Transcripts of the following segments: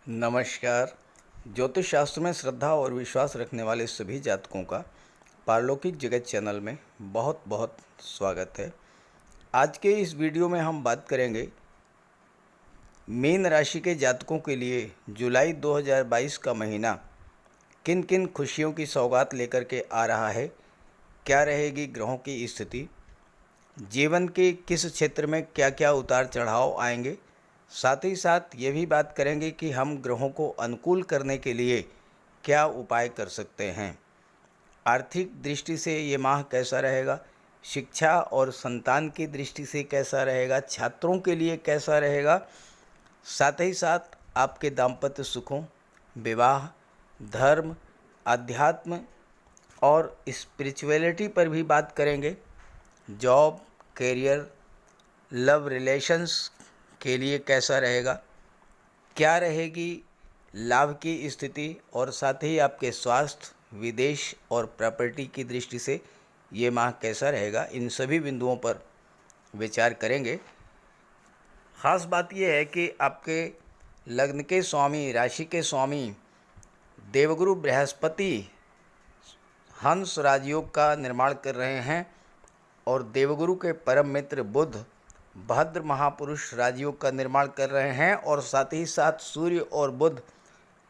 नमस्कार। ज्योतिष शास्त्र में श्रद्धा और विश्वास रखने वाले सभी जातकों का पारलौकिक जगत चैनल में बहुत बहुत स्वागत है। आज के इस वीडियो में हम बात करेंगे मीन राशि के जातकों के लिए जुलाई 2022 का महीना किन किन खुशियों की सौगात लेकर के आ रहा है, क्या रहेगी ग्रहों की स्थिति, जीवन के किस क्षेत्र में क्या क्या उतार चढ़ाव आएंगे। साथ ही साथ ये भी बात करेंगे कि हम ग्रहों को अनुकूल करने के लिए क्या उपाय कर सकते हैं। आर्थिक दृष्टि से ये माह कैसा रहेगा, शिक्षा और संतान की दृष्टि से कैसा रहेगा, छात्रों के लिए कैसा रहेगा। साथ ही साथ आपके दाम्पत्य सुखों, विवाह, धर्म, अध्यात्म और स्पिरिचुअलिटी पर भी बात करेंगे। जॉब, करियर, लव रिलेशंस के लिए कैसा रहेगा, क्या रहेगी लाभ की स्थिति, और साथ ही आपके स्वास्थ्य, विदेश और प्रॉपर्टी की दृष्टि से ये माह कैसा रहेगा। इन सभी बिंदुओं पर विचार करेंगे। ख़ास बात यह है कि आपके लग्न के स्वामी, राशि के स्वामी देवगुरु बृहस्पति हंस राजयोग का निर्माण कर रहे हैं और देवगुरु के परम मित्र बुध भद्र महापुरुष राजयोग का निर्माण कर रहे हैं, और साथ ही साथ सूर्य और बुध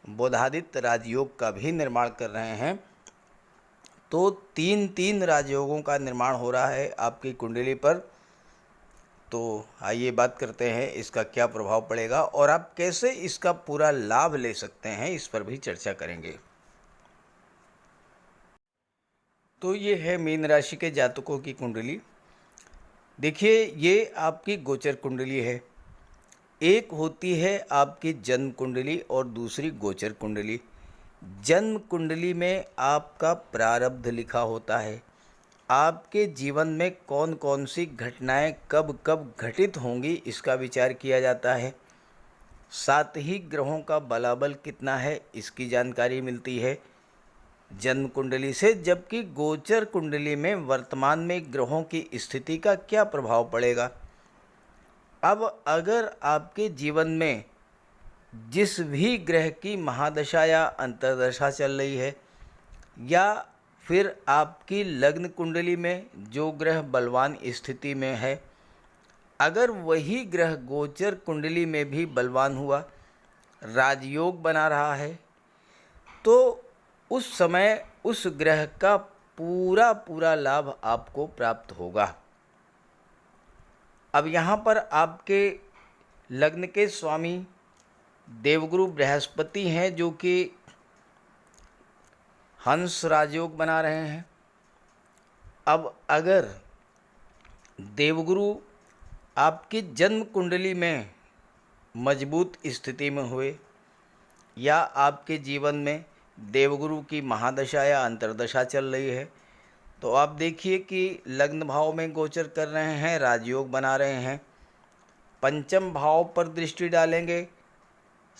बुधादित्य राजयोग का भी निर्माण कर रहे हैं। तो तीन राजयोगों का निर्माण हो रहा है आपकी कुंडली पर। तो आइए बात करते हैं इसका क्या प्रभाव पड़ेगा और आप कैसे इसका पूरा लाभ ले सकते हैं, इस पर भी चर्चा करेंगे। तो ये है मीन राशि के जातकों की कुंडली। देखिए, ये आपकी गोचर कुंडली है। एक होती है आपकी जन्म कुंडली और दूसरी गोचर कुंडली। जन्म कुंडली में आपका प्रारब्ध लिखा होता है, आपके जीवन में कौन कौन सी घटनाएं कब कब घटित होंगी इसका विचार किया जाता है। साथ ही ग्रहों का बलाबल कितना है इसकी जानकारी मिलती है जन्म कुंडली से, जबकि गोचर कुंडली में वर्तमान में ग्रहों की स्थिति का क्या प्रभाव पड़ेगा। अब अगर आपके जीवन में जिस भी ग्रह की महादशा या अंतर्दशा चल रही है, या फिर आपकी लग्न कुंडली में जो ग्रह बलवान स्थिति में है, अगर वही ग्रह गोचर कुंडली में भी बलवान हुआ, राजयोग बना रहा है, तो उस समय उस ग्रह का पूरा लाभ आपको प्राप्त होगा। अब यहाँ पर आपके लग्न के स्वामी देवगुरु बृहस्पति हैं, जो कि हंस राजयोग बना रहे हैं। अब अगर देवगुरु आपकी जन्म कुंडली में मजबूत स्थिति में हुए, या आपके जीवन में देवगुरु की महादशा या अंतर्दशा चल रही है, तो आप देखिए कि लग्न भाव में गोचर कर रहे हैं, राजयोग बना रहे हैं, पंचम भाव पर दृष्टि डालेंगे,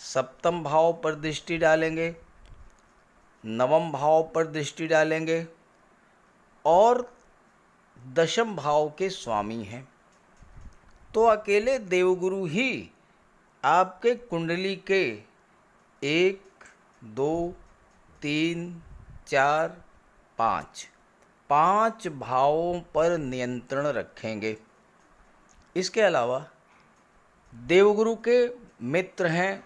सप्तम भाव पर दृष्टि डालेंगे, नवम भाव पर दृष्टि डालेंगे, और दशम भाव के स्वामी हैं। तो अकेले देवगुरु ही आपके कुंडली के 1, 2, 3, 4, 5 भावों पर नियंत्रण रखेंगे। इसके अलावा देवगुरु के मित्र हैं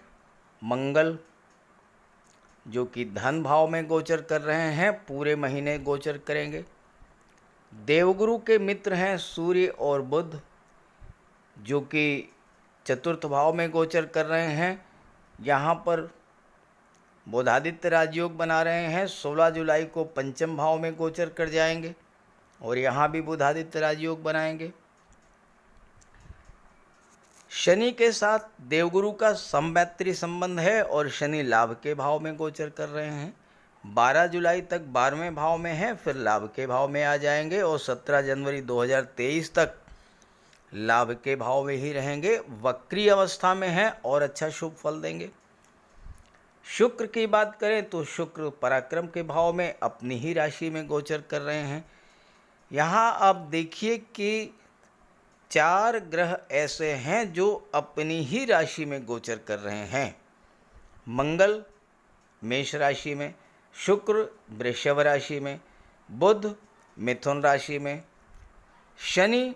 मंगल, जो कि धन भाव में गोचर कर रहे हैं, पूरे महीने गोचर करेंगे। देवगुरु के मित्र हैं सूर्य और बुध, जो कि चतुर्थ भाव में गोचर कर रहे हैं। यहाँ पर बुधादित्य राजयोग बना रहे हैं, 16 जुलाई को पंचम भाव में गोचर कर जाएंगे और यहाँ भी बुधादित्य राजयोग बनाएंगे। शनि के साथ देवगुरु का सममैत्री संबंध है और शनि लाभ के भाव में गोचर कर रहे हैं। 12 जुलाई तक 12वें भाव में है, फिर लाभ के भाव में आ जाएंगे और 17 जनवरी 2023 तक लाभ के भाव में ही रहेंगे। वक्री अवस्था में है और अच्छा शुभ फल देंगे। शुक्र की बात करें तो शुक्र पराक्रम के भाव में अपनी ही राशि में गोचर कर रहे हैं। यहाँ आप देखिए कि 4 ग्रह ऐसे हैं जो अपनी ही राशि में गोचर कर रहे हैं। मंगल मेष राशि में, शुक्र वृषभ राशि में, बुध मिथुन राशि में, शनि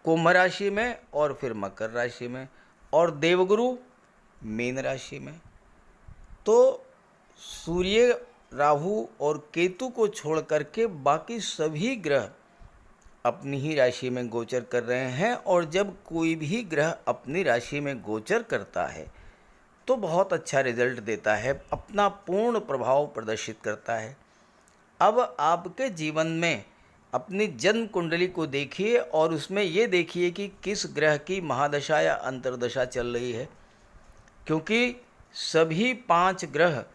कुंभ राशि में और फिर मकर राशि में, और देवगुरु मीन राशि में। तो सूर्य, राहु और केतु को छोड़ करके बाकी सभी ग्रह अपनी ही राशि में गोचर कर रहे हैं, और जब कोई भी ग्रह अपनी राशि में गोचर करता है तो बहुत अच्छा रिजल्ट देता है, अपना पूर्ण प्रभाव प्रदर्शित करता है। अब आपके जीवन में अपनी जन्म कुंडली को देखिए और उसमें ये देखिए कि किस ग्रह की महादशा या अंतर्दशा चल रही है, क्योंकि सभी 5 ग्रह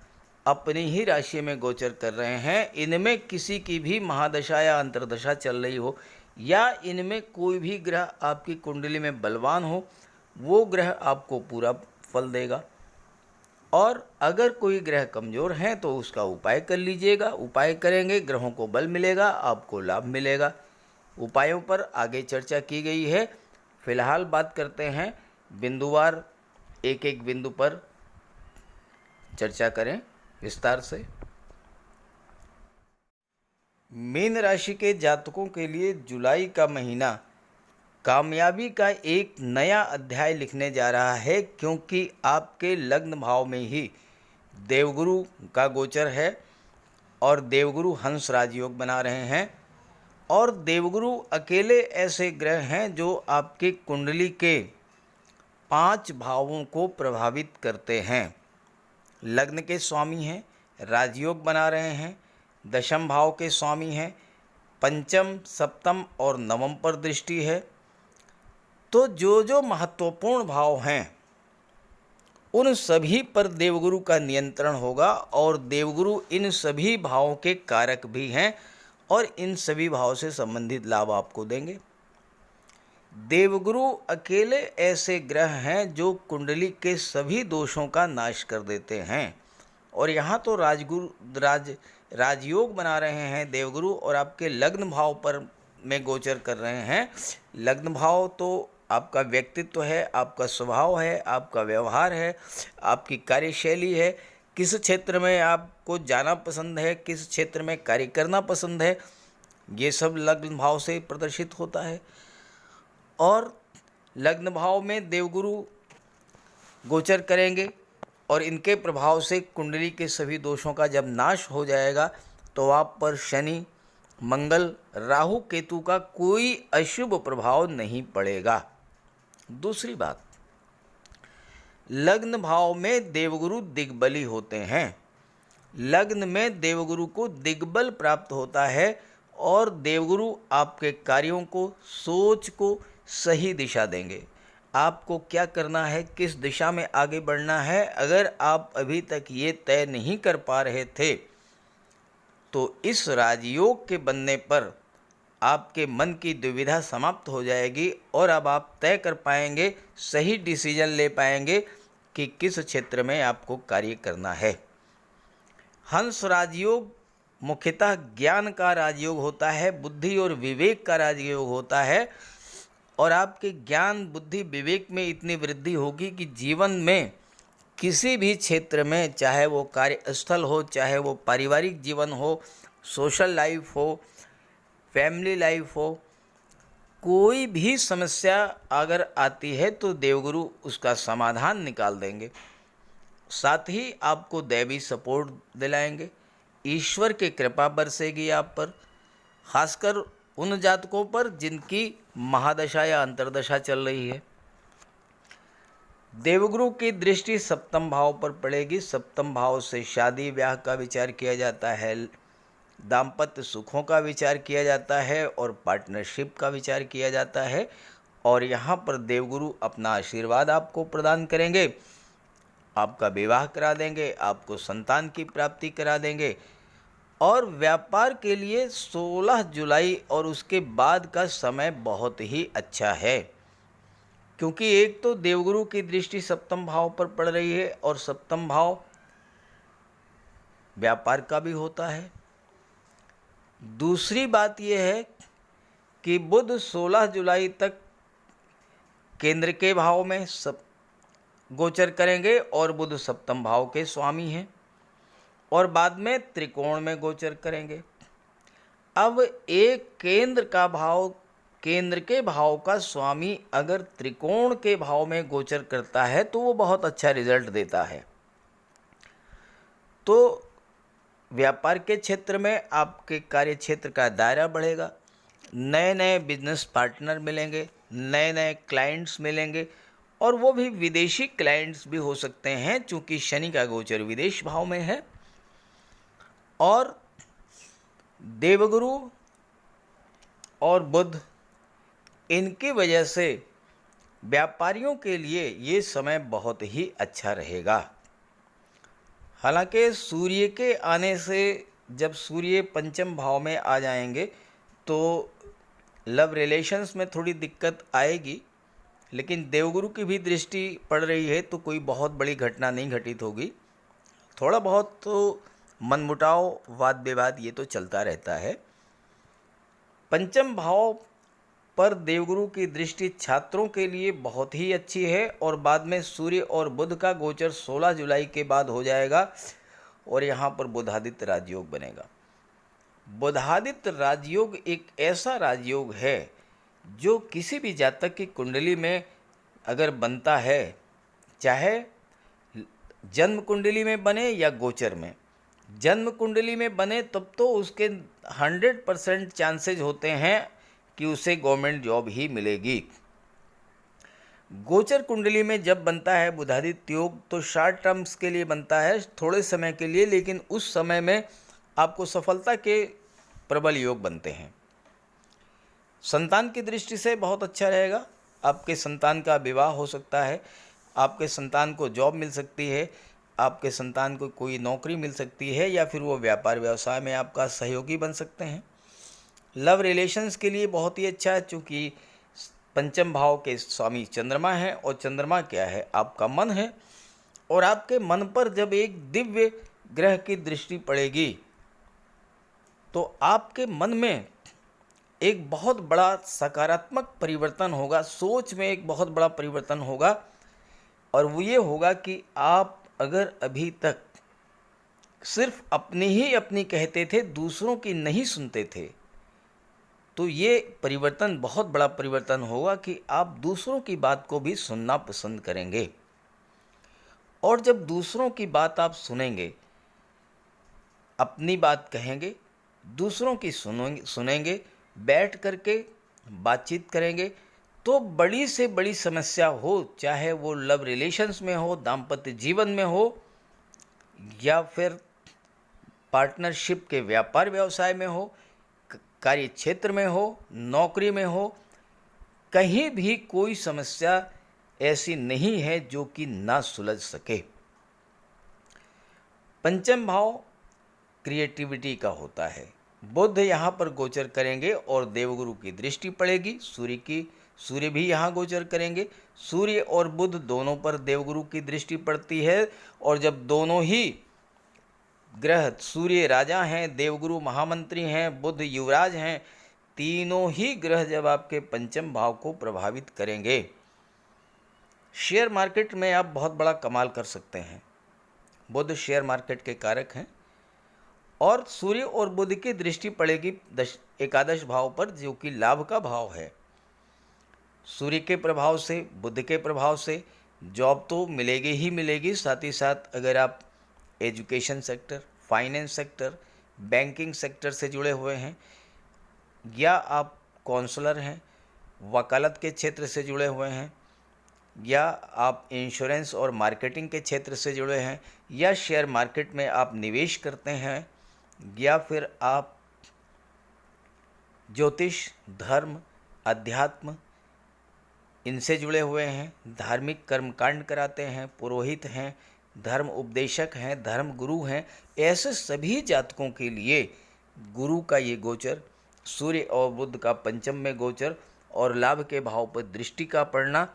अपनी ही राशि में गोचर कर रहे हैं। इनमें किसी की भी महादशा या अंतर्दशा चल रही हो, या इनमें कोई भी ग्रह आपकी कुंडली में बलवान हो, वो ग्रह आपको पूरा फल देगा। और अगर कोई ग्रह कमज़ोर हैं तो उसका उपाय कर लीजिएगा। उपाय करेंगे, ग्रहों को बल मिलेगा, आपको लाभ मिलेगा। उपायों पर आगे चर्चा की गई है। फिलहाल बात करते हैं बिंदुवार, एक एक बिंदु पर चर्चा करें विस्तार से। मीन राशि के जातकों के लिए जुलाई का महीना कामयाबी का एक नया अध्याय लिखने जा रहा है, क्योंकि आपके लग्न भाव में ही देवगुरु का गोचर है और देवगुरु हंस राजयोग बना रहे हैं। और देवगुरु अकेले ऐसे ग्रह हैं जो आपके कुंडली के 5 भावों को प्रभावित करते हैं। लग्न के स्वामी हैं, राजयोग बना रहे हैं, दशम भाव के स्वामी हैं, पंचम, सप्तम और नवम पर दृष्टि है। तो जो जो महत्वपूर्ण भाव हैं उन सभी पर देवगुरु का नियंत्रण होगा, और देवगुरु इन सभी भावों के कारक भी हैं और इन सभी भाव से संबंधित लाभ आपको देंगे। देवगुरु अकेले ऐसे ग्रह हैं जो कुंडली के सभी दोषों का नाश कर देते हैं। और यहाँ तो राजयोग बना रहे हैं देवगुरु, और आपके लग्न भाव पर में गोचर कर रहे हैं। लग्न भाव तो आपका व्यक्तित्व है, आपका स्वभाव है, आपका व्यवहार है, आपकी कार्यशैली है, किस क्षेत्र में आपको जाना पसंद है, किस क्षेत्र में कार्य करना पसंद है, ये सब लग्न भाव से प्रदर्शित होता है। और लग्न भाव में देवगुरु गोचर करेंगे और इनके प्रभाव से कुंडली के सभी दोषों का जब नाश हो जाएगा तो आप पर शनि, मंगल, राहु, केतु का कोई अशुभ प्रभाव नहीं पड़ेगा। दूसरी बात, लग्न भाव में देवगुरु दिग्बली होते हैं। लग्न में देवगुरु को दिग्बल प्राप्त होता है, और देवगुरु आपके कार्यों को, सोच को सही दिशा देंगे। आपको क्या करना है, किस दिशा में आगे बढ़ना है, अगर आप अभी तक ये तय नहीं कर पा रहे थे तो इस राजयोग के बनने पर आपके मन की दुविधा समाप्त हो जाएगी, और अब आप तय कर पाएंगे, सही डिसीजन ले पाएंगे कि किस क्षेत्र में आपको कार्य करना है। हंस राजयोग मुख्यतः ज्ञान का राजयोग होता है, बुद्धि और विवेक का राजयोग होता है, और आपके ज्ञान, बुद्धि, विवेक में इतनी वृद्धि होगी कि जीवन में किसी भी क्षेत्र में, चाहे वो कार्यस्थल हो, चाहे वो पारिवारिक जीवन हो, सोशल लाइफ हो, फैमिली लाइफ हो, कोई भी समस्या अगर आती है तो देवगुरु उसका समाधान निकाल देंगे। साथ ही आपको दैवी सपोर्ट दिलाएंगे, ईश्वर की कृपा बरसेगी आप पर, खासकर उन जातकों पर जिनकी महादशा या अंतर्दशा चल रही है। देवगुरु की दृष्टि सप्तम भाव पर पड़ेगी। सप्तम भाव से शादी ब्याह का विचार किया जाता है, दाम्पत्य सुखों का विचार किया जाता है और पार्टनरशिप का विचार किया जाता है। और यहाँ पर देवगुरु अपना आशीर्वाद आपको प्रदान करेंगे, आपका विवाह करा देंगे, आपको संतान की प्राप्ति करा देंगे। और व्यापार के लिए 16 जुलाई और उसके बाद का समय बहुत ही अच्छा है, क्योंकि एक तो देवगुरु की दृष्टि सप्तम भाव पर पड़ रही है और सप्तम भाव व्यापार का भी होता है। दूसरी बात यह है कि बुध 16 जुलाई तक केंद्र के भाव में गोचर करेंगे और बुध सप्तम भाव के स्वामी हैं और बाद में त्रिकोण में गोचर करेंगे। अब एक केंद्र के भाव का स्वामी अगर त्रिकोण के भाव में गोचर करता है तो वो बहुत अच्छा रिजल्ट देता है। तो व्यापार के क्षेत्र में आपके कार्य क्षेत्र का दायरा बढ़ेगा, नए नए बिजनेस पार्टनर मिलेंगे, नए नए क्लाइंट्स मिलेंगे और वो भी विदेशी क्लाइंट्स भी हो सकते हैं चूँकि शनि का गोचर विदेश भाव में है। और देवगुरु और बुध, इनकी वजह से व्यापारियों के लिए ये समय बहुत ही अच्छा रहेगा। हालांकि सूर्य के आने से जब सूर्य पंचम भाव में आ जाएंगे तो लव रिलेशंस में थोड़ी दिक्कत आएगी, लेकिन देवगुरु की भी दृष्टि पड़ रही है तो कोई बहुत बड़ी घटना नहीं घटित होगी। थोड़ा बहुत तो मनमुटाव, वाद विवाद ये तो चलता रहता है। पंचम भाव पर देवगुरु की दृष्टि छात्रों के लिए बहुत ही अच्छी है और बाद में सूर्य और बुध का गोचर 16 जुलाई के बाद हो जाएगा और यहाँ पर बुधादित्य राजयोग बनेगा। बुधादित्य राजयोग एक ऐसा राजयोग है जो किसी भी जातक की कुंडली में अगर बनता है, चाहे जन्म कुंडली में बने या गोचर में, जन्म कुंडली में बने तब तो उसके 100% चांसेज होते हैं कि उसे गवर्नमेंट जॉब ही मिलेगी। गोचर कुंडली में जब बनता है बुधादित्य योग तो शॉर्ट टर्म्स के लिए बनता है, थोड़े समय के लिए, लेकिन उस समय में आपको सफलता के प्रबल योग बनते हैं। संतान की दृष्टि से बहुत अच्छा रहेगा। आपके संतान का विवाह हो सकता है, आपके संतान को जॉब मिल सकती है, आपके संतान को कोई नौकरी मिल सकती है या फिर वो व्यापार व्यवसाय में आपका सहयोगी बन सकते हैं। लव रिलेशंस के लिए बहुत ही अच्छा है चूँकि पंचम भाव के स्वामी चंद्रमा है और चंद्रमा क्या है, आपका मन है और आपके मन पर जब एक दिव्य ग्रह की दृष्टि पड़ेगी तो आपके मन में एक बहुत बड़ा सकारात्मक परिवर्तन होगा, सोच में एक बहुत बड़ा परिवर्तन होगा और वो ये होगा कि आप अगर अभी तक सिर्फ अपनी कहते थे, दूसरों की नहीं सुनते थे, तो ये परिवर्तन बहुत बड़ा परिवर्तन होगा कि आप दूसरों की बात को भी सुनना पसंद करेंगे। और जब दूसरों की बात आप सुनेंगे, अपनी बात कहेंगे, दूसरों की सुनेंगे, बैठ करके बातचीत करेंगे, तो बड़ी से बड़ी समस्या हो, चाहे वो लव रिलेशंस में हो, दाम्पत्य जीवन में हो या फिर पार्टनरशिप के व्यापार व्यवसाय में हो, कार्य क्षेत्र में हो, नौकरी में हो, कहीं भी कोई समस्या ऐसी नहीं है जो कि ना सुलझ सके। पंचम भाव क्रिएटिविटी का होता है। बुध यहाँ पर गोचर करेंगे और देवगुरु की दृष्टि पड़ेगी, सूर्य भी यहाँ गोचर करेंगे। सूर्य और बुध दोनों पर देवगुरु की दृष्टि पड़ती है और जब दोनों ही ग्रह, सूर्य राजा हैं, देवगुरु महामंत्री हैं, बुध युवराज हैं, तीनों ही ग्रह जब आपके पंचम भाव को प्रभावित करेंगे, शेयर मार्केट में आप बहुत बड़ा कमाल कर सकते हैं। बुध शेयर मार्केट के कारक हैं और सूर्य और बुध की दृष्टि पड़ेगी एकादश भाव पर जो कि लाभ का भाव है। सूर्य के प्रभाव से, बुध के प्रभाव से जॉब तो मिलेगी ही मिलेगी, साथ ही साथ अगर आप education sector, finance sector, banking sector से जुड़े हुए हैं या आप काउंसलर हैं, वकालत के क्षेत्र से जुड़े हुए हैं या आप इंश्योरेंस और मार्केटिंग के क्षेत्र से जुड़े हैं या शेयर मार्केट में आप निवेश करते हैं या फिर आप ज्योतिष, धर्म, अध्यात्म इनसे जुड़े हुए हैं, धार्मिक कर्मकांड कराते हैं, पुरोहित हैं, धर्म उपदेशक हैं, धर्म गुरु हैं, ऐसे सभी जातकों के लिए गुरु का ये गोचर, सूर्य और बुध का पंचम में गोचर और लाभ के भाव पर दृष्टि का पड़ना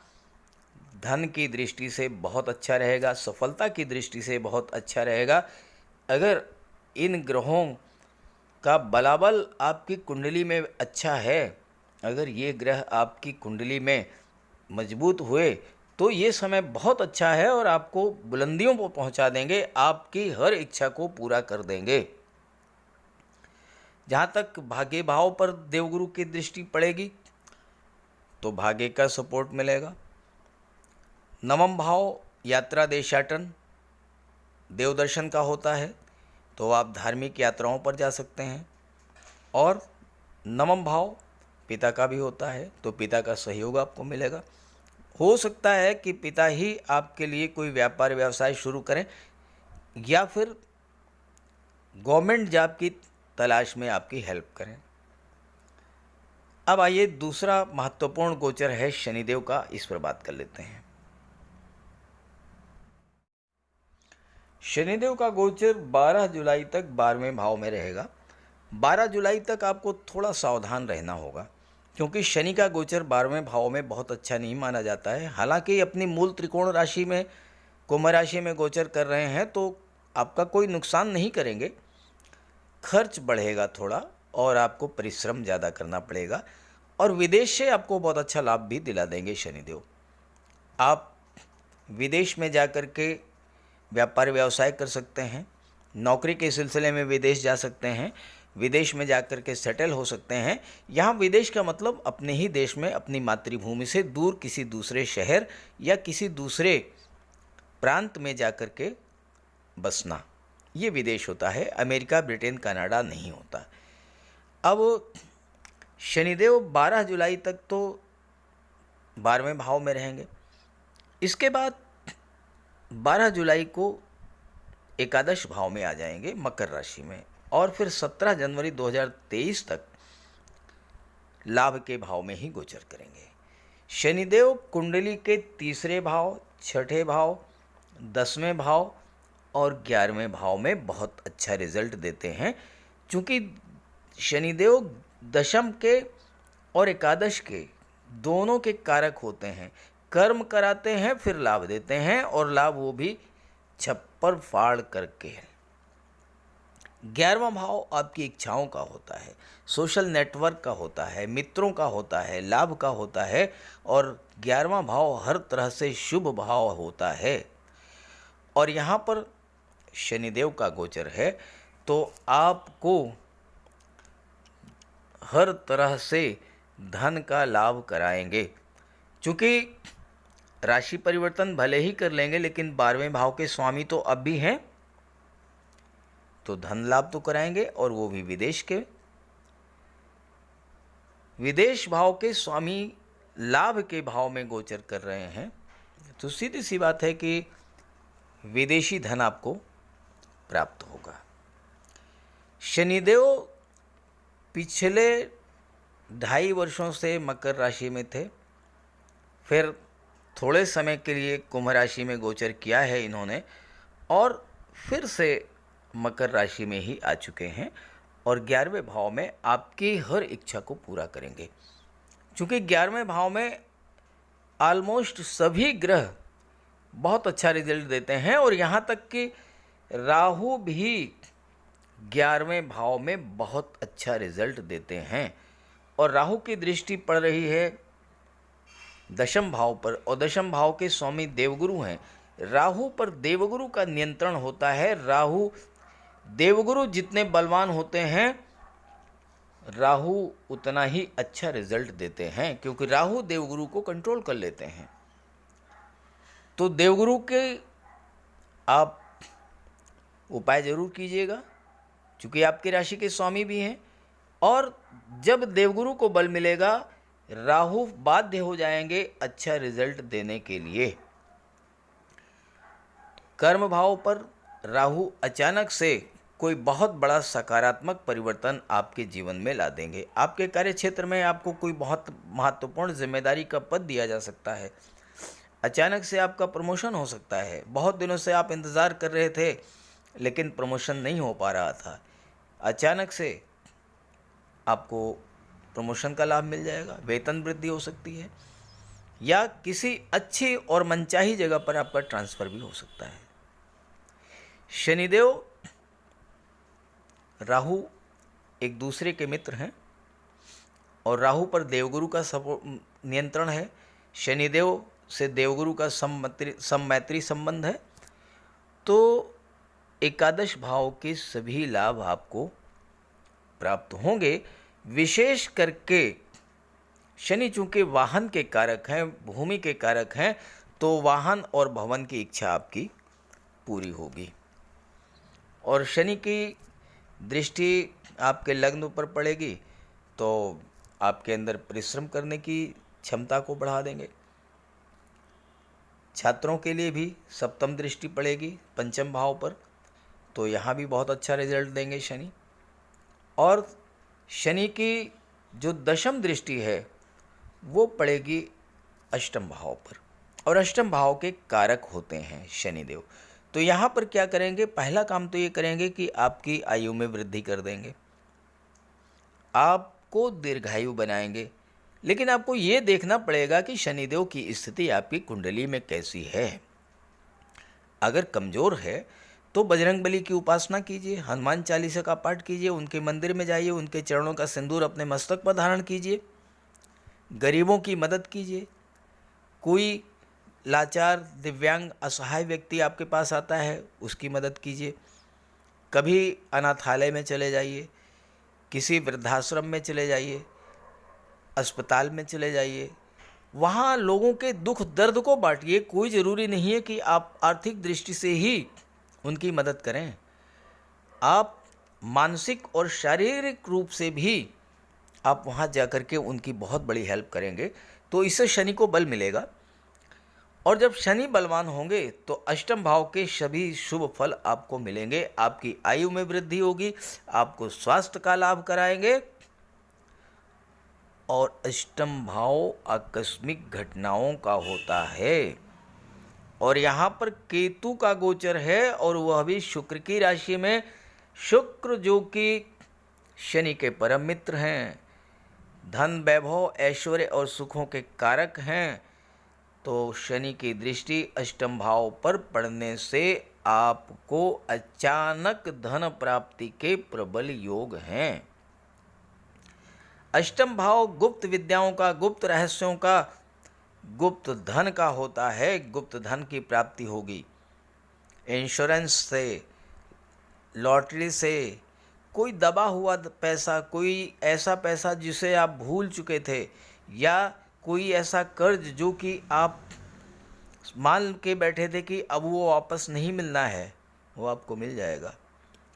धन की दृष्टि से बहुत अच्छा रहेगा, सफलता की दृष्टि से बहुत अच्छा रहेगा। अगर इन ग्रहों का बलाबल आपकी कुंडली में अच्छा है, अगर ये ग्रह आपकी कुंडली में मजबूत हुए तो ये समय बहुत अच्छा है और आपको बुलंदियों पर पहुंचा देंगे, आपकी हर इच्छा को पूरा कर देंगे। जहाँ तक भाग्य भाव पर देवगुरु की दृष्टि पड़ेगी तो भाग्य का सपोर्ट मिलेगा। नवम भाव यात्रा देशाटन देव दर्शन का होता है, तो आप धार्मिक यात्राओं पर जा सकते हैं। और नवम भाव पिता का भी होता है, तो पिता का सहयोग आपको मिलेगा। हो सकता है कि पिता ही आपके लिए कोई व्यापार व्यवसाय शुरू करें या फिर गवर्नमेंट जॉब की तलाश में आपकी हेल्प करें। अब आइए दूसरा महत्वपूर्ण गोचर है शनिदेव का, इस पर बात कर लेते हैं। शनिदेव का गोचर 12 जुलाई तक 12वें भाव में रहेगा। 12 जुलाई तक आपको थोड़ा सावधान रहना होगा, क्योंकि शनि का गोचर 12वें भाव में बहुत अच्छा नहीं माना जाता है। हालांकि अपनी मूल त्रिकोण राशि में कुंभ राशि में गोचर कर रहे हैं तो आपका कोई नुकसान नहीं करेंगे। खर्च बढ़ेगा थोड़ा और आपको परिश्रम ज़्यादा करना पड़ेगा, और विदेश से आपको बहुत अच्छा लाभ भी दिला देंगे शनिदेव। आप विदेश में जाकर के व्यापार व्यवसाय कर सकते हैं, नौकरी के सिलसिले में विदेश जा सकते हैं, विदेश में जाकर के सेटल हो सकते हैं। यहाँ विदेश का मतलब अपने ही देश में, अपनी मातृभूमि से दूर किसी दूसरे शहर या किसी दूसरे प्रांत में जाकर के बसना, ये विदेश होता है। अमेरिका, ब्रिटेन, कनाडा नहीं होता। अब शनिदेव 12 जुलाई तक तो 12वें भाव में रहेंगे। इसके बाद 12 जुलाई को एकादश भाव में आ जाएंगे, मकर राशि में, और फिर 17 जनवरी 2023 तक लाभ के भाव में ही गोचर करेंगे। शनिदेव कुंडली के तीसरे भाव, छठे भाव, 10वें भाव और 11वें भाव में बहुत अच्छा रिजल्ट देते हैं। चूँकि शनिदेव दशम के और एकादश के दोनों के कारक होते हैं, कर्म कराते हैं फिर लाभ देते हैं, और लाभ वो भी छप्पर फाड़ करके। 11वां भाव आपकी इच्छाओं का होता है, सोशल नेटवर्क का होता है, मित्रों का होता है, लाभ का होता है, और 11वां भाव हर तरह से शुभ भाव होता है। और यहाँ पर शनिदेव का गोचर है तो आपको हर तरह से धन का लाभ कराएंगे। चूँकि राशि परिवर्तन भले ही कर लेंगे, लेकिन 12वें भाव के स्वामी तो अब भी हैं, तो धन लाभ तो कराएंगे, और वो भी विदेश के। विदेश भाव के स्वामी लाभ के भाव में गोचर कर रहे हैं, तो सीधी सी बात है कि विदेशी धन आपको प्राप्त होगा। शनिदेव पिछले 2.5 वर्षों से मकर राशि में थे, फिर थोड़े समय के लिए कुंभ राशि में गोचर किया है इन्होंने, और फिर से मकर राशि में ही आ चुके हैं, और 11वें भाव में आपकी हर इच्छा को पूरा करेंगे। चूँकि 11वें भाव में ऑलमोस्ट सभी ग्रह बहुत अच्छा रिजल्ट देते हैं, और यहाँ तक कि राहु भी 11वें भाव में बहुत अच्छा रिजल्ट देते हैं। और राहु की दृष्टि पड़ रही है दशम भाव पर, और दशम भाव के स्वामी देवगुरु हैं। राहु पर देवगुरु का नियंत्रण होता है। राहु देवगुरु जितने बलवान होते हैं, राहु उतना ही अच्छा रिजल्ट देते हैं, क्योंकि राहु देवगुरु को कंट्रोल कर लेते हैं। तो देवगुरु के आप उपाय जरूर कीजिएगा, क्योंकि आपकी राशि के स्वामी भी हैं, और जब देवगुरु को बल मिलेगा, राहु बाध्य हो जाएंगे अच्छा रिजल्ट देने के लिए। कर्म भाव पर राहु अचानक से कोई बहुत बड़ा सकारात्मक परिवर्तन आपके जीवन में ला देंगे। आपके कार्य क्षेत्र में आपको कोई बहुत महत्वपूर्ण जिम्मेदारी का पद दिया जा सकता है। अचानक से आपका प्रमोशन हो सकता है। बहुत दिनों से आप इंतज़ार कर रहे थे लेकिन प्रमोशन नहीं हो पा रहा था, अचानक से आपको प्रमोशन का लाभ मिल जाएगा। वेतन वृद्धि हो सकती है, या किसी अच्छी और मनचाही जगह पर आपका ट्रांसफ़र भी हो सकता है। शनिदेव राहु एक दूसरे के मित्र हैं, और राहु पर देवगुरु का नियंत्रण है। शनिदेव से देवगुरु का सममैत्री संबंध है, तो एकादश भाव के सभी लाभ आपको प्राप्त होंगे। विशेष करके शनि चूंकि वाहन के कारक हैं, भूमि के कारक हैं, तो वाहन और भवन की इच्छा आपकी पूरी होगी। और शनि की दृष्टि आपके लग्न पर पड़ेगी तो आपके अंदर परिश्रम करने की क्षमता को बढ़ा देंगे। छात्रों के लिए भी सप्तम दृष्टि पड़ेगी पंचम भाव पर, तो यहाँ भी बहुत अच्छा रिजल्ट देंगे शनि। और शनि की जो दशम दृष्टि है वो पड़ेगी अष्टम भाव पर, और अष्टम भाव के कारक होते हैं शनिदेव। तो यहाँ पर क्या करेंगे, पहला काम तो ये करेंगे कि आपकी आयु में वृद्धि कर देंगे, आपको दीर्घायु बनाएंगे। लेकिन आपको ये देखना पड़ेगा कि शनिदेव की स्थिति आपकी कुंडली में कैसी है। अगर कमज़ोर है तो बजरंगबली की उपासना कीजिए, हनुमान चालीसा का पाठ कीजिए, उनके मंदिर में जाइए, उनके चरणों का सिंदूर अपने मस्तक पर धारण कीजिए, गरीबों की मदद कीजिए। कोई लाचार, दिव्यांग, असहाय व्यक्ति आपके पास आता है, उसकी मदद कीजिए। कभी अनाथालय में चले जाइए, किसी वृद्धाश्रम में चले जाइए, अस्पताल में चले जाइए, वहाँ लोगों के दुख दर्द को बांटिए। कोई ज़रूरी नहीं है कि आप आर्थिक दृष्टि से ही उनकी मदद करें, आप मानसिक और शारीरिक रूप से भी आप वहाँ जाकर के उनकी बहुत बड़ी हेल्प करेंगे, तो इससे शनि को बल मिलेगा। और जब शनि बलवान होंगे तो अष्टम भाव के सभी शुभ फल आपको मिलेंगे। आपकी आयु में वृद्धि होगी, आपको स्वास्थ्य का लाभ कराएंगे, और अष्टम भाव आकस्मिक घटनाओं का होता है। और यहाँ पर केतु का गोचर है, और वह भी शुक्र की राशि में। शुक्र जो कि शनि के परम मित्र हैं, धन, वैभव, ऐश्वर्य और सुखों के कारक हैं, तो शनि की दृष्टि अष्टम भाव पर पड़ने से आपको अचानक धन प्राप्ति के प्रबल योग हैं। अष्टम भाव गुप्त विद्याओं का, गुप्त रहस्यों का, गुप्त धन का होता है। गुप्त धन की प्राप्ति होगी इंश्योरेंस से, लॉटरी से, कोई दबा हुआ पैसा, कोई ऐसा पैसा जिसे आप भूल चुके थे, या कोई ऐसा कर्ज जो कि आप मान के बैठे थे कि अब वो वापस नहीं मिलना है, वो आपको मिल जाएगा।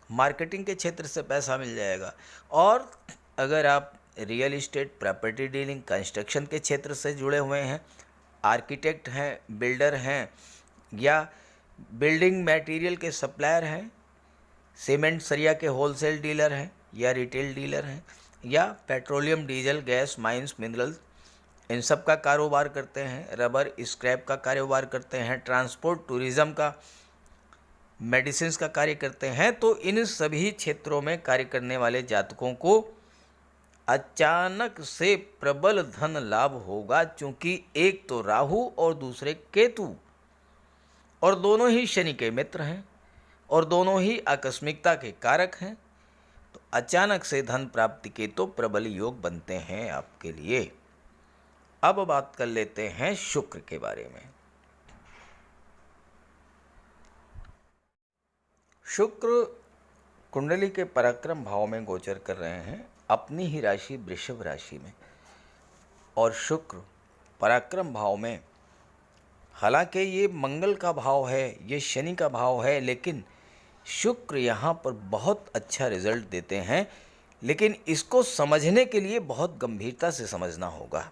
मार्केटिंग के क्षेत्र से पैसा मिल जाएगा। और अगर आप real estate, property dealing, construction के क्षेत्र से जुड़े हुए हैं, आर्किटेक्ट हैं, बिल्डर हैं, या बिल्डिंग मटेरियल के सप्लायर हैं, सीमेंट सरिया के होलसेल डीलर हैं या रिटेल डीलर हैं, या petroleum, diesel, gas, mines, mineral, इन सब का कारोबार करते हैं, रबर, स्क्रैप का कारोबार करते हैं, ट्रांसपोर्ट, टूरिज़्म का, मेडिसिन्स का कार्य करते हैं, तो इन सभी क्षेत्रों में कार्य करने वाले जातकों को अचानक से प्रबल धन लाभ होगा। चूंकि एक तो राहु और दूसरे केतु, और दोनों ही शनि के मित्र हैं, और दोनों ही आकस्मिकता के कारक हैं, तो अचानक से धन प्राप्ति के तो प्रबल योग बनते हैं आपके लिए। अब बात कर लेते हैं शुक्र के बारे में। शुक्र कुंडली के पराक्रम भाव में गोचर कर रहे हैं, अपनी ही राशि वृषभ राशि में। और शुक्र पराक्रम भाव में, हालांकि ये मंगल का भाव है, ये शनि का भाव है, लेकिन शुक्र यहाँ पर बहुत अच्छा रिजल्ट देते हैं। लेकिन इसको समझने के लिए बहुत गंभीरता से समझना होगा।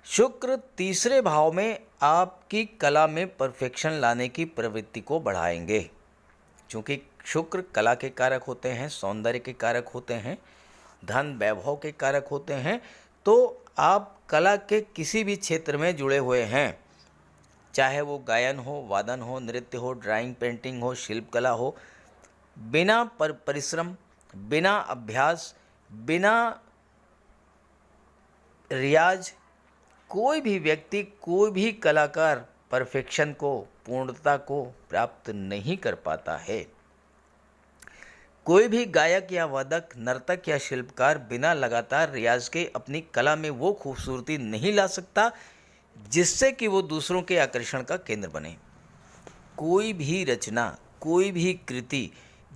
शुक्र तीसरे भाव में आपकी कला में परफेक्शन लाने की प्रवृत्ति को बढ़ाएंगे। क्योंकि शुक्र कला के कारक होते हैं, सौंदर्य के कारक होते हैं, धन, वैभव के कारक होते हैं। तो आप कला के किसी भी क्षेत्र में जुड़े हुए हैं, चाहे वो गायन हो, वादन हो, नृत्य हो, ड्राइंग, पेंटिंग हो, शिल्प कला हो, बिना परिश्रम, बिना अभ्यास, बिना रियाज, कोई भी व्यक्ति, कोई भी कलाकार परफेक्शन को, पूर्णता को प्राप्त नहीं कर पाता है। कोई भी गायक या वादक, नर्तक या शिल्पकार बिना लगातार रियाज के अपनी कला में वो खूबसूरती नहीं ला सकता जिससे कि वो दूसरों के आकर्षण का केंद्र बने। कोई भी रचना, कोई भी कृति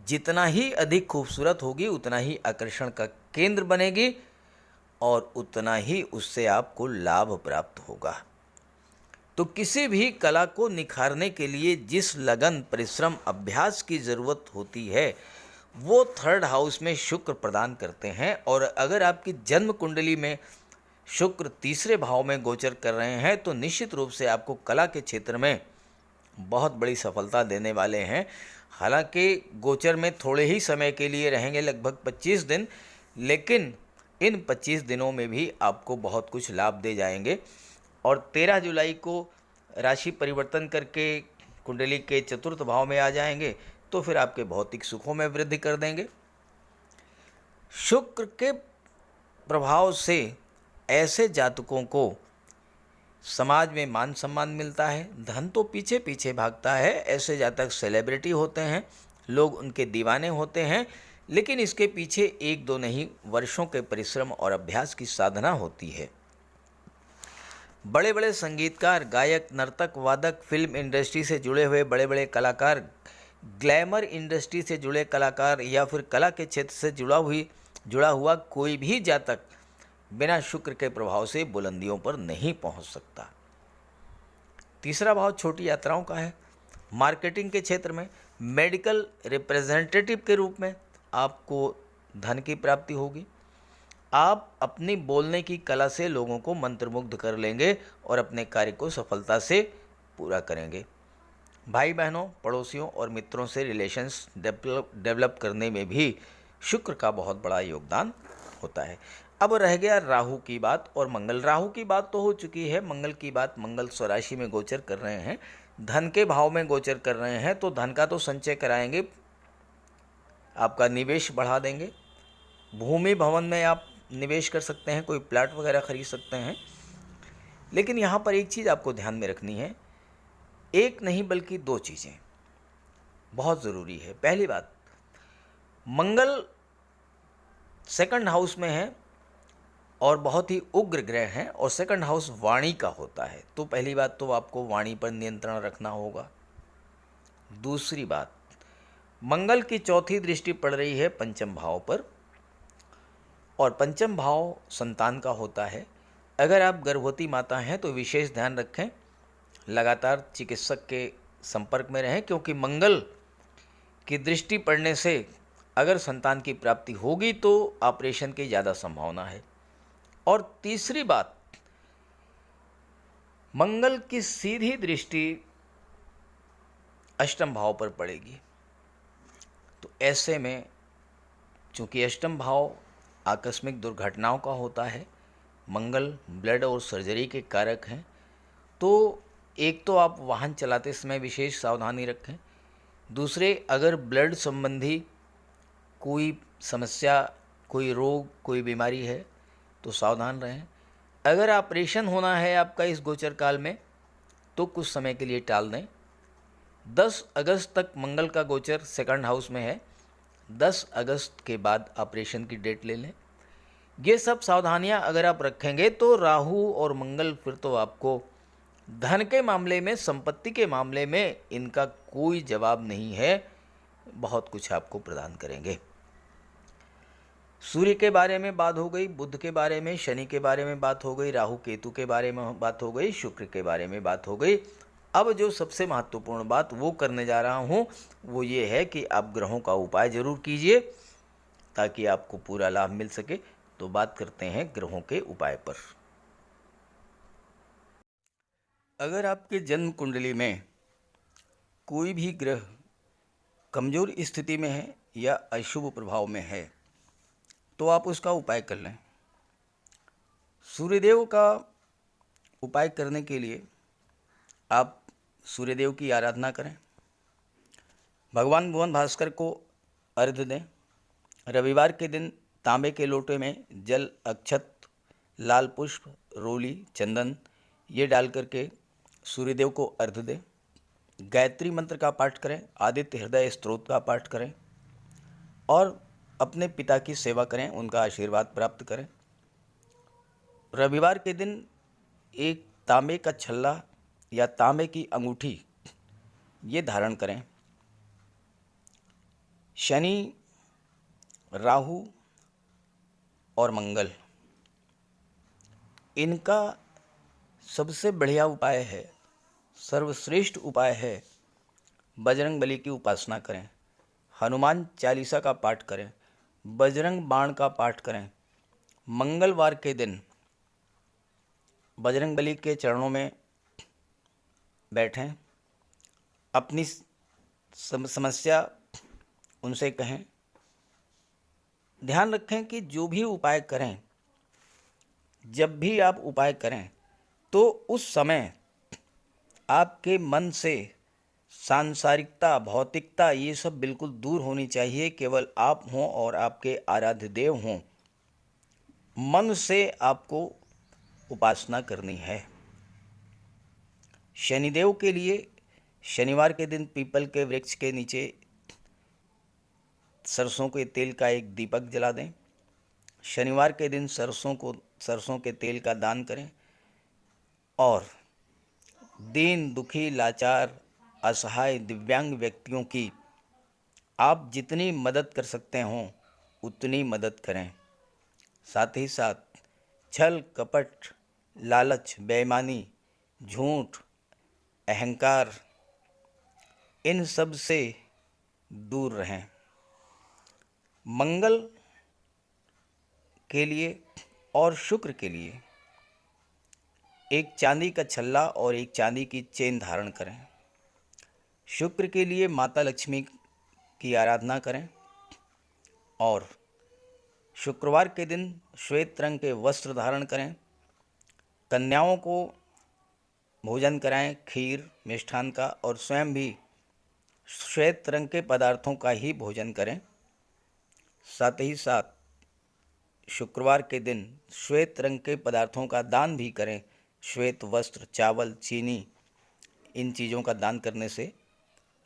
जितना ही अधिक खूबसूरत होगी उतना ही आकर्षण का केंद्र बनेगी और उतना ही उससे आपको लाभ प्राप्त होगा। तो किसी भी कला को निखारने के लिए जिस लगन, परिश्रम, अभ्यास की ज़रूरत होती है वो थर्ड हाउस में शुक्र प्रदान करते हैं। और अगर आपकी जन्म कुंडली में शुक्र तीसरे भाव में गोचर कर रहे हैं तो निश्चित रूप से आपको कला के क्षेत्र में बहुत बड़ी सफलता देने वाले हैं। हालांकि गोचर में थोड़े ही समय के लिए रहेंगे, लगभग 25 दिन, लेकिन इन 25 दिनों में भी आपको बहुत कुछ लाभ दे जाएंगे। और 13 जुलाई को राशि परिवर्तन करके कुंडली के चतुर्थ भाव में आ जाएंगे तो फिर आपके भौतिक सुखों में वृद्धि कर देंगे। शुक्र के प्रभाव से ऐसे जातकों को समाज में मान सम्मान मिलता है, धन तो पीछे पीछे भागता है। ऐसे जातक सेलिब्रिटी होते हैं, लोग उनके दीवाने होते हैं, लेकिन इसके पीछे एक दो नहीं, वर्षों के परिश्रम और अभ्यास की साधना होती है। बड़े बड़े संगीतकार, गायक, नर्तक, वादक, फिल्म इंडस्ट्री से जुड़े हुए बड़े बड़े कलाकार, ग्लैमर इंडस्ट्री से जुड़े कलाकार या फिर कला के क्षेत्र से जुड़ा हुआ कोई भी जातक बिना शुक्र के प्रभाव से बुलंदियों पर नहीं पहुंच सकता। तीसरा भाव छोटी यात्राओं का है। मार्केटिंग के क्षेत्र में, मेडिकल रिप्रेजेंटेटिव के रूप में आपको धन की प्राप्ति होगी। आप अपनी बोलने की कला से लोगों को मंत्रमुग्ध कर लेंगे और अपने कार्य को सफलता से पूरा करेंगे। भाई बहनों, पड़ोसियों और मित्रों से रिलेशंस डेवलप करने में भी शुक्र का बहुत बड़ा योगदान होता है। अब रह गया राहु की बात और मंगल। राहु की बात तो हो चुकी है, मंगल की बात, मंगल स्वराशि में गोचर कर रहे हैं, धन के भाव में गोचर कर रहे हैं, तो धन का तो संचय कराएंगे, आपका निवेश बढ़ा देंगे। भूमि भवन में आप निवेश कर सकते हैं, कोई प्लाट वगैरह खरीद सकते हैं। लेकिन यहाँ पर एक चीज़ आपको ध्यान में रखनी है, एक नहीं बल्कि दो चीज़ें बहुत ज़रूरी है। पहली बात, मंगल सेकंड हाउस में है और बहुत ही उग्र ग्रह हैं और सेकंड हाउस वाणी का होता है, तो पहली बात तो आपको वाणी पर नियंत्रण रखना होगा। दूसरी बात, मंगल की चौथी दृष्टि पड़ रही है पंचम भाव पर और पंचम भाव संतान का होता है। अगर आप गर्भवती माता हैं तो विशेष ध्यान रखें, लगातार चिकित्सक के संपर्क में रहें, क्योंकि मंगल की दृष्टि पड़ने से अगर संतान की प्राप्ति होगी तो ऑपरेशन की ज़्यादा संभावना है। और तीसरी बात, मंगल की सीधी दृष्टि अष्टम भाव पर पड़ेगी, तो ऐसे में चूंकि अष्टम भाव आकस्मिक दुर्घटनाओं का होता है, मंगल ब्लड और सर्जरी के कारक हैं, तो एक तो आप वाहन चलाते समय विशेष सावधानी रखें। दूसरे, अगर ब्लड संबंधी कोई समस्या, कोई रोग, कोई बीमारी है तो सावधान रहें। अगर ऑपरेशन होना है आपका इस गोचर काल में तो कुछ समय के लिए टाल दें। 10 अगस्त तक मंगल का गोचर सेकंड हाउस में है, 10 अगस्त के बाद ऑपरेशन की डेट ले लें। ये सब सावधानियां अगर आप रखेंगे तो राहु और मंगल फिर तो आपको धन के मामले में, संपत्ति के मामले में इनका कोई जवाब नहीं है, बहुत कुछ आपको प्रदान करेंगे। सूर्य के बारे में बात हो गई, बुध के बारे में, शनि के बारे में बात हो गई, राहु केतु के बारे में बात हो गई, शुक्र के बारे में बात हो गई। अब जो सबसे महत्वपूर्ण बात वो करने जा रहा हूँ वो ये है कि आप ग्रहों का उपाय जरूर कीजिए ताकि आपको पूरा लाभ मिल सके। तो बात करते हैं ग्रहों के उपाय पर। अगर आपके जन्म कुंडली में कोई भी ग्रह कमजोर स्थिति में है या अशुभ प्रभाव में है तो आप उसका उपाय कर लें। सूर्यदेव का उपाय करने के लिए आप सूर्यदेव की आराधना करें, भगवान भुवन भास्कर को अर्घ्य दें। रविवार के दिन तांबे के लोटे में जल, अक्षत, लाल पुष्प, रोली, चंदन ये डाल करके सूर्यदेव को अर्घ्य दें। गायत्री मंत्र का पाठ करें, आदित्य हृदय स्तोत्र का पाठ करें और अपने पिता की सेवा करें, उनका आशीर्वाद प्राप्त करें। रविवार के दिन एक तांबे का छल्ला या तांबे की अंगूठी ये धारण करें। शनि, राहु और मंगल, इनका सबसे बढ़िया उपाय है, सर्वश्रेष्ठ उपाय है, बजरंग बली की उपासना करें, हनुमान चालीसा का पाठ करें, बजरंग बाण का पाठ करें। मंगलवार के दिन बजरंग बली के चरणों में बैठें, अपनी समस्या उनसे कहें। ध्यान रखें कि जो भी उपाय करें, जब भी आप उपाय करें तो उस समय आपके मन से सांसारिकता, भौतिकता ये सब बिल्कुल दूर होनी चाहिए। केवल आप हों और आपके आराध्य देव हों। मन से आपको उपासना करनी है। शनिदेव के लिए शनिवार के दिन पीपल के वृक्ष के नीचे सरसों के तेल का एक दीपक जला दें। शनिवार के दिन सरसों के तेल का दान करें और दीन, दुखी, लाचार, असहाय, दिव्यांग व्यक्तियों की आप जितनी मदद कर सकते हों उतनी मदद करें। साथ ही साथ छल, कपट, लालच, बेईमानी, झूठ, अहंकार, इन सब से दूर रहें। मंगल के लिए और शुक्र के लिए एक चांदी का छल्ला और एक चांदी की चेन धारण करें। शुक्र के लिए माता लक्ष्मी की आराधना करें और शुक्रवार के दिन श्वेत रंग के वस्त्र धारण करें। कन्याओं को भोजन कराएं, खीर, मिष्ठान का, और स्वयं भी श्वेत रंग के पदार्थों का ही भोजन करें। साथ ही साथ शुक्रवार के दिन श्वेत रंग के पदार्थों का दान भी करें। श्वेत वस्त्र, चावल, चीनी, इन चीज़ों का दान करने से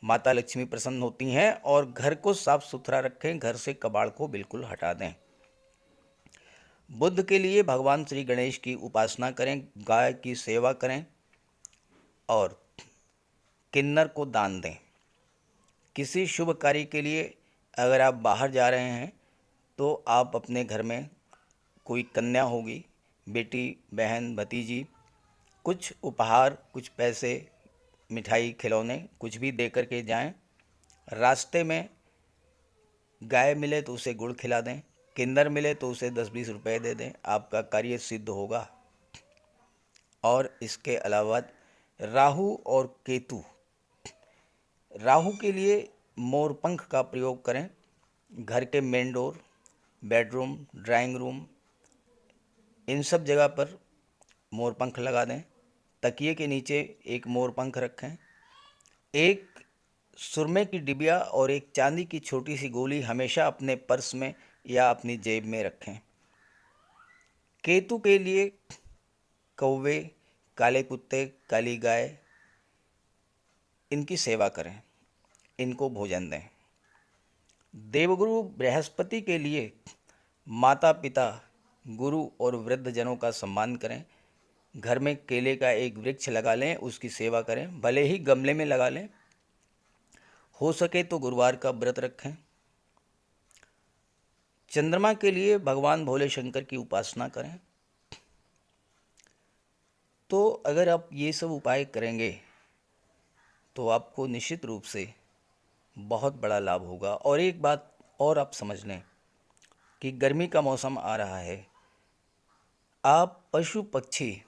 माता लक्ष्मी प्रसन्न होती हैं। और घर को साफ सुथरा रखें, घर से कबाड़ को बिल्कुल हटा दें। बुध के लिए भगवान श्री गणेश की उपासना करें, गाय की सेवा करें और किन्नर को दान दें। किसी शुभ कार्य के लिए अगर आप बाहर जा रहे हैं तो आप अपने घर में कोई कन्या होगी, बेटी, बहन, भतीजी, कुछ उपहार, कुछ पैसे, मिठाई, खिलौने, कुछ भी दे कर के जाएं। रास्ते में गाय मिले तो उसे गुड़ खिला दें, किन्नर मिले तो उसे 10-20 रुपए दे दें, आपका कार्य सिद्ध होगा। और इसके अलावा राहु और केतु, राहु के लिए मोर पंख का प्रयोग करें। घर के main door, bedroom, drawing room, इन सब जगह पर मोर पंख लगा दें। तकिए के नीचे एक मोर पंख रखें। एक सुरमे की डिबिया और एक चांदी की छोटी सी गोली हमेशा अपने पर्स में या अपनी जेब में रखें। केतु के लिए कौवे, काले कुत्ते, काली गाय, इनकी सेवा करें, इनको भोजन दें। देवगुरु बृहस्पति के लिए माता पिता, गुरु और वृद्ध जनों का सम्मान करें। घर में केले का एक वृक्ष लगा लें, उसकी सेवा करें, भले ही गमले में लगा लें। हो सके तो गुरुवार का व्रत रखें। चंद्रमा के लिए भगवान भोले शंकर की उपासना करें। तो अगर आप ये सब उपाय करेंगे तो आपको निश्चित रूप से बहुत बड़ा लाभ होगा। और एक बात और आप समझ लें कि गर्मी का मौसम आ रहा है, आप पशु पक्षी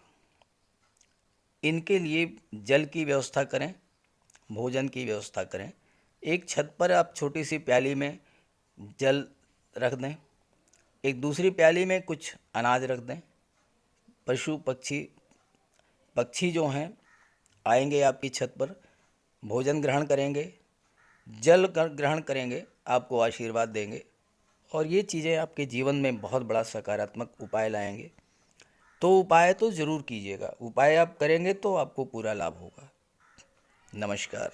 इनके लिए जल की व्यवस्था करें, भोजन की व्यवस्था करें। एक छत पर आप छोटी सी प्याली में जल रख दें, एक दूसरी प्याली में कुछ अनाज रख दें। पशु पक्षी जो हैं आएंगे आपकी छत पर, भोजन ग्रहण करेंगे, जल ग्रहण करेंगे, आपको आशीर्वाद देंगे और ये चीज़ें आपके जीवन में बहुत बड़ा सकारात्मक उपाय लाएंगे। तो उपाय तो ज़रूर कीजिएगा, उपाय आप करेंगे तो आपको पूरा लाभ होगा। नमस्कार।